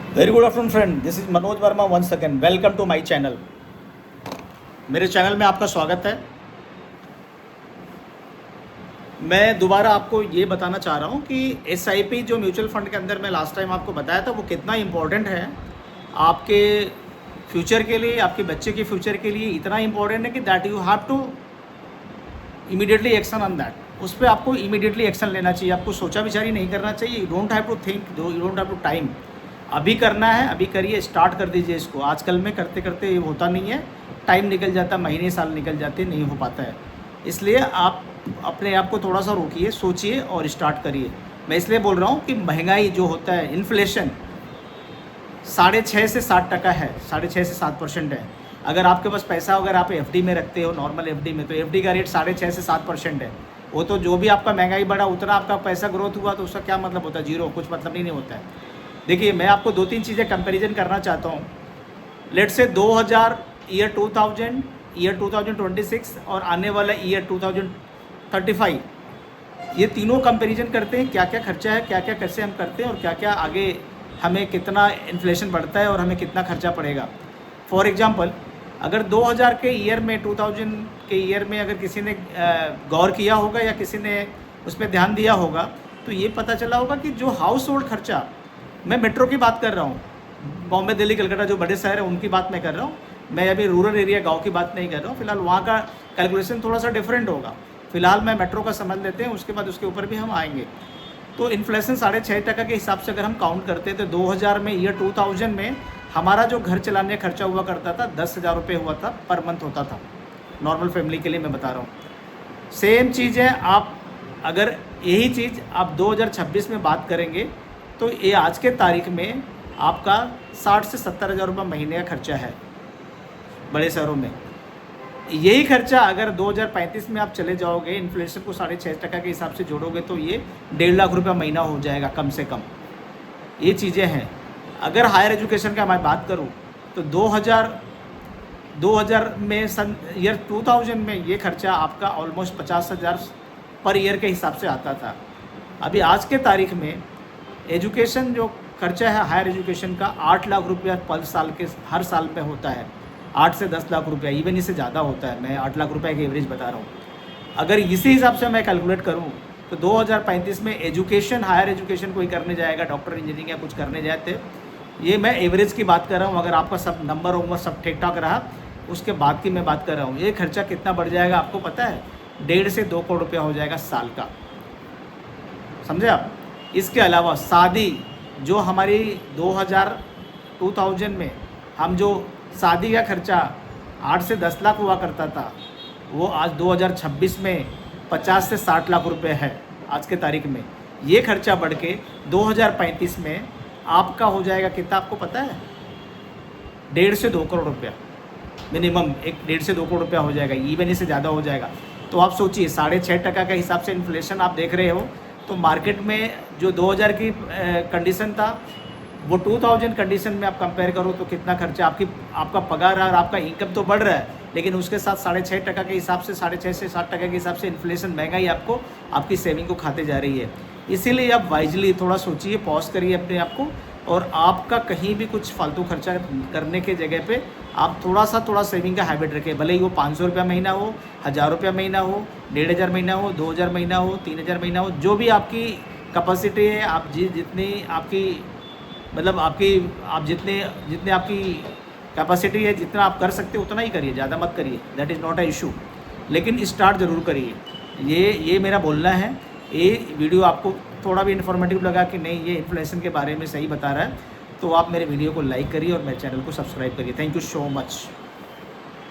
Very good afternoon friend, this is Manoj Verma once again. Welcome to my channel. मेरे channel में आपका स्वागत है। मैं दोबारा आपको ये बताना चाह रहा हूँ कि एसआईपी जो म्यूचुअल फंड के अंदर मैं लास्ट टाइम आपको बताया था वो कितना इम्पोर्टेंट है आपके फ्यूचर के लिए, आपके बच्चे के फ्यूचर के लिए। इतना इम्पोर्टेंट है कि that you have to immediately action on that. उस पर आपको इमीडिएटली एक्शन लेना चाहिए, आपको सोचा विचारी नहीं करना चाहिए। You don't have to think, you don't have to time. अभी करना है, अभी करिए, स्टार्ट कर दीजिए इसको। आजकल में करते करते ये होता नहीं है, टाइम निकल जाता, महीने साल निकल जाते, नहीं हो पाता है। इसलिए आप अपने आप को थोड़ा सा रोकिए, सोचिए और स्टार्ट करिए। मैं इसलिए बोल रहा हूँ कि महंगाई जो होता है, इन्फ्लेशन 6.5 से 7% है, 6.5 से 7% है। अगर आपके पास पैसा, अगर आप एफडी में रखते हो, नॉर्मल एफडी में, तो एफडी का रेट 6.5 से 7% है। वो तो जो भी आपका महंगाई बढ़ा उतना आपका पैसा ग्रोथ हुआ, तो उसका क्या मतलब होता है? जीरो, कुछ मतलब ही नहीं होता है। देखिए, मैं आपको 2-3 चीज़ें कंपैरिजन करना चाहता हूँ। लेट्स से 2000, ईयर 2000, ईयर 2026 और आने वाला ईयर 2035, ये तीनों कंपैरिजन करते हैं। क्या क्या खर्चा है, क्या क्या कैसे हम करते हैं और क्या क्या आगे हमें कितना इन्फ्लेशन बढ़ता है और हमें कितना खर्चा पड़ेगा। फॉर एग्जांपल, अगर 2000 के ईयर में, 2000 के ईयर में अगर किसी ने गौर किया होगा या किसी ने उस पर ध्यान दिया होगा, तो ये पता चला होगा कि जो हाउस होल्ड खर्चा, मैं मेट्रो की बात कर रहा हूँ, बॉम्बे, दिल्ली, कलकत्ता जो बड़े शहर हैं उनकी बात मैं कर रहा हूँ। मैं अभी रूरल एरिया, गांव की बात नहीं कर रहा हूँ। फिलहाल वहाँ का कैलकुलेशन थोड़ा सा डिफरेंट होगा। फिलहाल मैं मेट्रो का समझ लेते हैं, उसके बाद उसके ऊपर भी हम आएंगे। तो इन्फ्लेशन 6.5% के हिसाब से अगर हम काउंट करते हैं तो 2000 में, ईयर 2000 में हमारा जो घर चलाने का खर्चा हुआ करता था 10,000 रुपये हुआ था, पर मंथ होता था। नॉर्मल फैमिली के लिए मैं बता रहा हूँ। सेम चीज़ है, आप अगर यही चीज़ आप 2026 में बात करेंगे तो ये आज के तारीख में आपका 60 से 70 हज़ार रुपये महीने का खर्चा है बड़े शहरों में। यही खर्चा अगर 2035 में आप चले जाओगे, इन्फ्लेशन को 6.5% के हिसाब से जोड़ोगे, तो ये 1.5 लाख रुपया महीना हो जाएगा कम से कम। ये चीज़ें हैं। अगर हायर एजुकेशन का मैं बात करूँ तो 2000 में, सन ईयर 2000 में ये खर्चा आपका ऑलमोस्ट 50,000 पर ईयर के हिसाब से आता था। अभी आज के तारीख में एजुकेशन जो खर्चा है हायर एजुकेशन का 8 लाख रुपया पर साल के, हर साल में होता है। 8 से 10 लाख रुपया, इवन इससे ज़्यादा होता है। मैं 8 लाख रुपये की एवरेज बता रहा हूँ। अगर इसी हिसाब से मैं कैलकुलेट करूँ तो 2035 में एजुकेशन, हायर एजुकेशन कोई करने जाएगा, डॉक्टर, इंजीनियरिंग या कुछ करने जाते, ये मैं एवरेज की बात कर रहा हूँ। अगर आपका सब नंबर वंबर सब ठीक ठाक रहा, उसके बाद की मैं बात कर रहा हूँ। ये खर्चा कितना बढ़ जाएगा आपको पता है? 1.5 से 2 करोड़ रुपया हो जाएगा साल का। समझे आप? इसके अलावा शादी, जो हमारी 2000 में हम जो शादी का खर्चा 8 से 10 लाख हुआ करता था, वो आज 2026 में 50 से 60 लाख रुपए है आज के तारीख में। ये खर्चा बढ़ के 2035 में आपका हो जाएगा कितना, आपको पता है? 1.5 से 2 करोड़ रुपया मिनिमम। 1.5 से 2 करोड़ रुपया हो जाएगा, इवन इससे ज़्यादा हो जाएगा। तो आप सोचिए, 6.5% के हिसाब से इन्फ्लेशन आप देख रहे हो, तो मार्केट में जो 2000 की कंडीशन था, वो 2000 कंडीशन में आप कंपेयर करो तो कितना खर्चा, आपका पगार और आपका इनकम तो बढ़ रहा है, लेकिन उसके साथ 6.5% के हिसाब से, 6.5 से 7% के हिसाब से इन्फ्लेशन, महंगाई आपको आपकी सेविंग को खाते जा रही है। इसीलिए आप वाइजली थोड़ा सोचिए, पॉज करिए अपने आप को, और आपका कहीं भी कुछ फालतू खर्चा करने के जगह पे आप थोड़ा सेविंग का हैबिट रखें। भले ही वो 500 रुपया महीना हो, 1000 रुपया महीना हो, 1,500 महीना हो, 2000 महीना हो, 3000 महीना हो, जो भी आपकी कैपेसिटी है, आप जितनी आपकी, मतलब आप जितने आपकी कैपेसिटी है, जितना आप कर सकते हो उतना ही करिए, ज़्यादा मत करिए। That is not a issue, लेकिन स्टार्ट ज़रूर करिए। ये मेरा बोलना है। ये वीडियो आपको थोड़ा भी इन्फॉर्मेटिव लगा कि नहीं, ये इन्फ्लेशन के बारे में सही बता रहा है, तो आप मेरे वीडियो को लाइक करिए और मेरे चैनल को सब्सक्राइब करिए। Thank you so much.